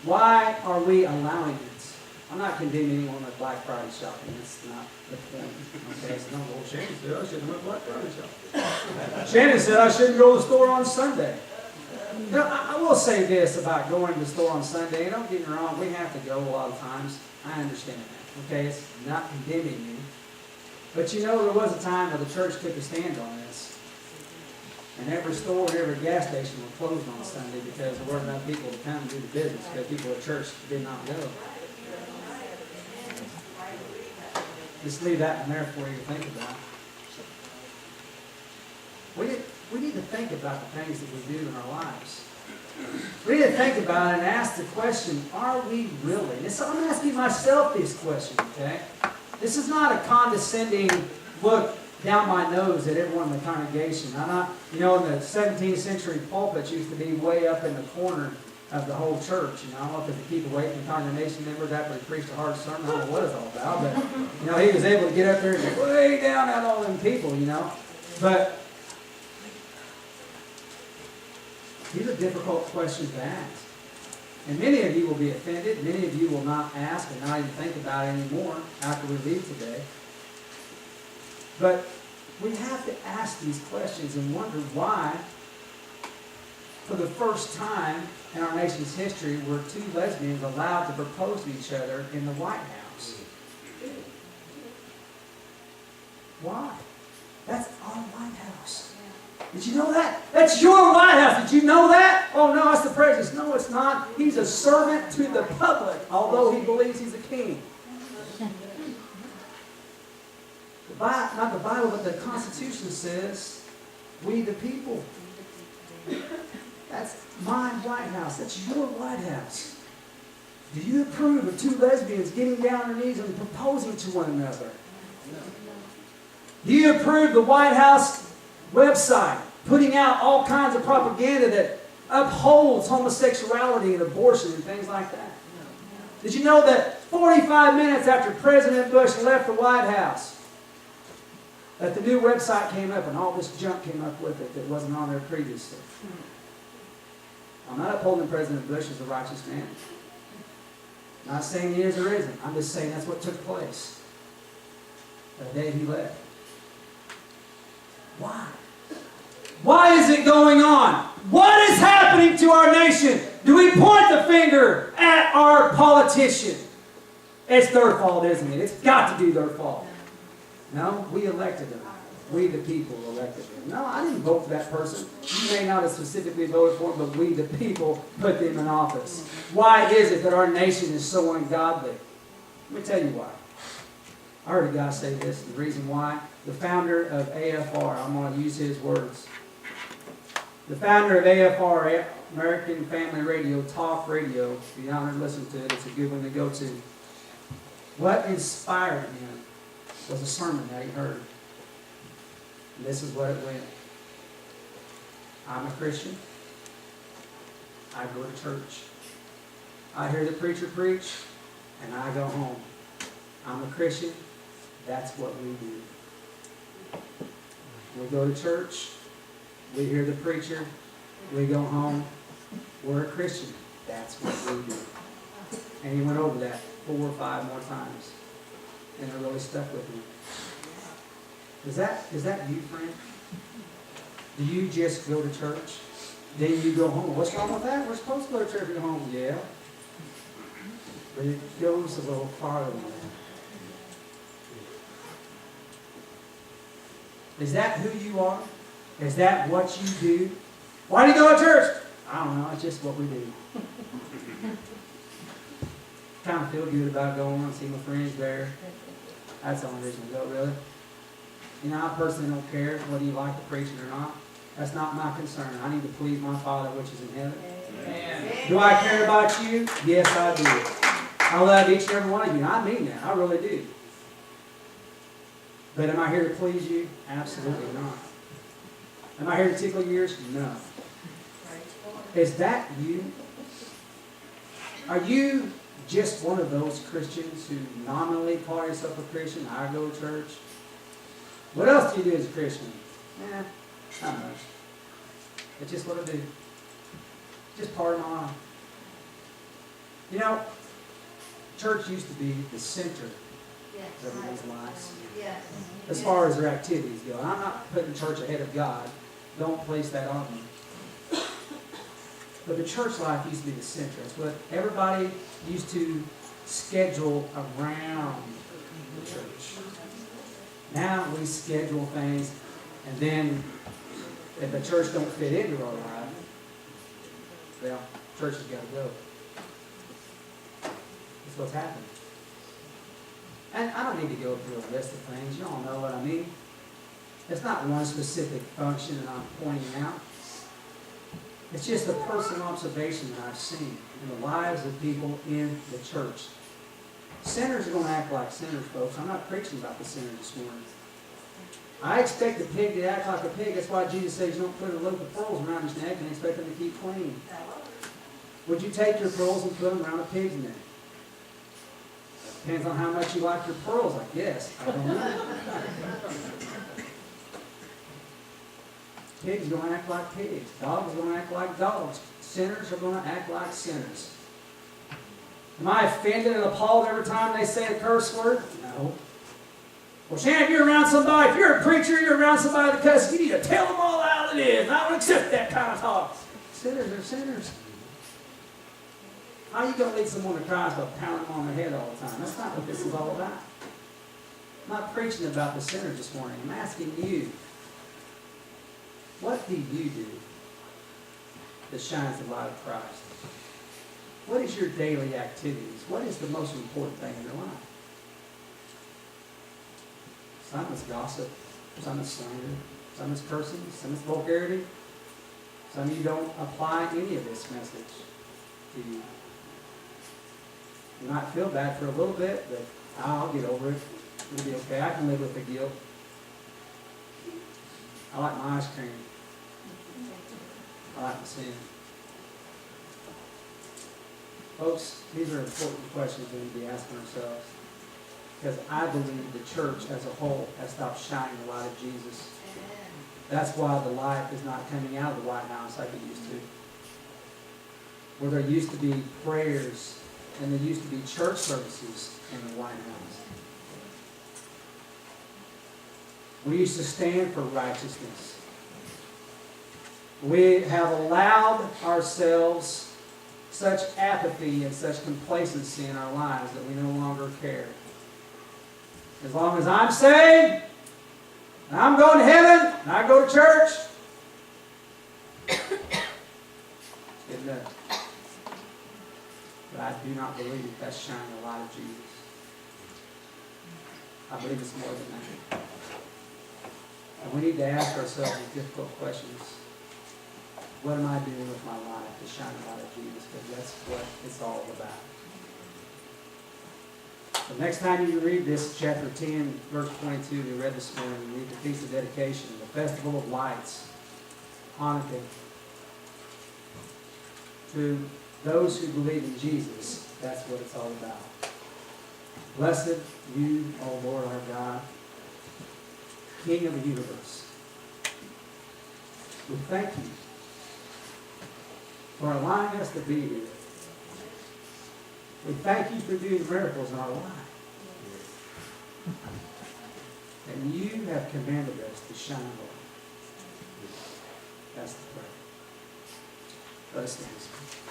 Why are we allowing it? I'm not condemning anyone with Black Friday shopping. That's not the point. Okay, so don't go, Shannon said I shouldn't have Black Friday shopping. Shannon said I shouldn't go to the store on Sunday. You know, I will say this about going to the store on Sunday. Don't get me wrong, we have to go a lot of times. I understand that. Okay, it's not condemning you. But you know, there was a time where the church took a stand on this. And every store and every gas station were closed on Sunday because there weren't enough people to come and do the business because people at church did not go. Just leave that in there for you to think about. We need to think about the things that we do in our lives. We need to think about it and ask the question, are we really? I'm asking myself this question, okay? This is not a condescending look down my nose at everyone in the congregation. I'm not, in the 17th century pulpits used to be way up in the corner of the whole church, because to keep away from the congregation members after he preached a hard sermon. I don't know what it's all about, but, he was able to get up there and get way down at all them people, But these are difficult questions to ask. And many of you will be offended. Many of you will not ask and not even think about it anymore after we leave today. But we have to ask these questions and wonder why, for the first time in our nation's history, were two lesbians allowed to propose to each other in the White House. Why? That's our White House. Did you know that? That's your White House. Did you know that? Oh, no, it's the president. No, it's not. He's a servant to the public, although he believes he's a king. Not the Bible, but the Constitution says, we the people. That's my White House. That's your White House. Do you approve of two lesbians getting down on their knees and proposing to one another? Do you approve the White House website putting out all kinds of propaganda that upholds homosexuality and abortion and things like that? Did you know that 45 minutes after President Bush left the White House, that the new website came up and all this junk came up with it that wasn't on there previously? I'm not upholding President Bush as a righteous man. I'm not saying he is or isn't. I'm just saying that's what took place the day he left. Why? Why is it going on? What is happening to our nation? Do we point the finger at our politician? It's their fault, isn't it? It's got to be their fault. No, we elected them. We the people elected them. No, I didn't vote for that person. You may not have specifically voted for him, but we the people put them in office. Why is it that our nation is so ungodly? Let me tell you why. I heard a guy say this, the reason why. The founder of AFR, I'm going to use his words. The founder of AFR, American Family Radio, Talk Radio, if you haven't listened to it, it's a good one to go to. What inspired him was a sermon that he heard. And this is what it went. I'm a Christian. I go to church. I hear the preacher preach, and I go home. I'm a Christian. That's what we do. We go to church. We hear the preacher. We go home. We're a Christian. That's what we do. And he went over that 4 or 5 more times. And it really stuck with me. Is that you, friend? Do you just go to church? Then you go home. What's wrong with that? We're supposed to go to church and go home. Yeah. But it goes a little farther than that. Is that who you are? Is that what you do? Why do you go to church? I don't know. It's just what we do. Kind of feel good about going and see my friends there. That's the only reason to go, really. I personally don't care whether you like the preaching or not. That's not my concern. I need to please my Father which is in heaven. Amen. Do I care about you? Yes, I do. I love each and every one of you. I mean that. I really do. But am I here to please you? Absolutely not. Am I here to tickle your ears? No. Is that you? Are you just one of those Christians who nominally call yourself a Christian? I go to church. What else do you do as a Christian? Not much. It's just what I do. Just part of my life. You know, church used to be the center Yes. of everybody's lives, Yes. as far as their activities go. I'm not putting church ahead of God. Don't place that on me. But the church life used to be the center. It's what everybody used to schedule around the church. Now we schedule things, and then if the church don't fit into our life, well, church has got to go. That's what's happening. And I don't need to go through a list of things. You all know what I mean. It's not one specific function that I'm pointing out. It's just a personal observation that I've seen in the lives of people in the church. Sinners are going to act like sinners, folks. I'm not preaching about the sinner this morning. I expect a pig to act like a pig. That's why Jesus says you don't put a loop of pearls around his neck and expect him to keep clean. Would you take your pearls and put them around a pig's neck? Depends on how much you like your pearls, I guess. I don't know. Pigs are going to act like pigs. Dogs are going to act like dogs. Sinners are going to act like sinners. Am I offended and appalled every time they say a curse word? No. Well, Shannon, if you're around somebody, if you're a preacher, you're around somebody that cusses, you need to tell them all how it is. I don't accept that kind of talk. Sinners are sinners. How are you going to lead someone to Christ by pounding them on the head all the time? That's not what this is all about. I'm not preaching about the sinner this morning. I'm asking you, what do you do that shines the light of Christ? What is your daily activities? What is the most important thing in your life? Some is gossip, some is slander, some is cursing, some is vulgarity. Some of you don't apply any of this message to you. You might feel bad for a little bit, but I'll get over it. It'll be okay. I can live with the guilt. I like my ice cream. I like the sin. Folks, these are important questions we need to be asking ourselves. Because I believe the church as a whole has stopped shining the light of Jesus. That's why the light is not coming out of the White House like it used to. Where there used to be prayers and there used to be church services in the White House. We used to stand for righteousness. We have allowed ourselves such apathy and such complacency in our lives that we no longer care. As long as I'm saved, and I'm going to heaven, and I go to church, it's good enough. But I do not believe that's shining the light of Jesus. I believe it's more than that. And we need to ask ourselves these difficult questions. What am I doing with my life to shine the light of Jesus? Because that's what it's all about. So next time you read this, chapter 10, verse 22, we read this morning, you read the Feast of Dedication, the Festival of Lights, Hanukkah. To those who believe in Jesus, that's what it's all about. Blessed you, O Lord our God, King of the universe. We thank you for allowing us to be here. We thank you for doing miracles in our life. And you have commanded us to shine light. That's the prayer. Let us stand.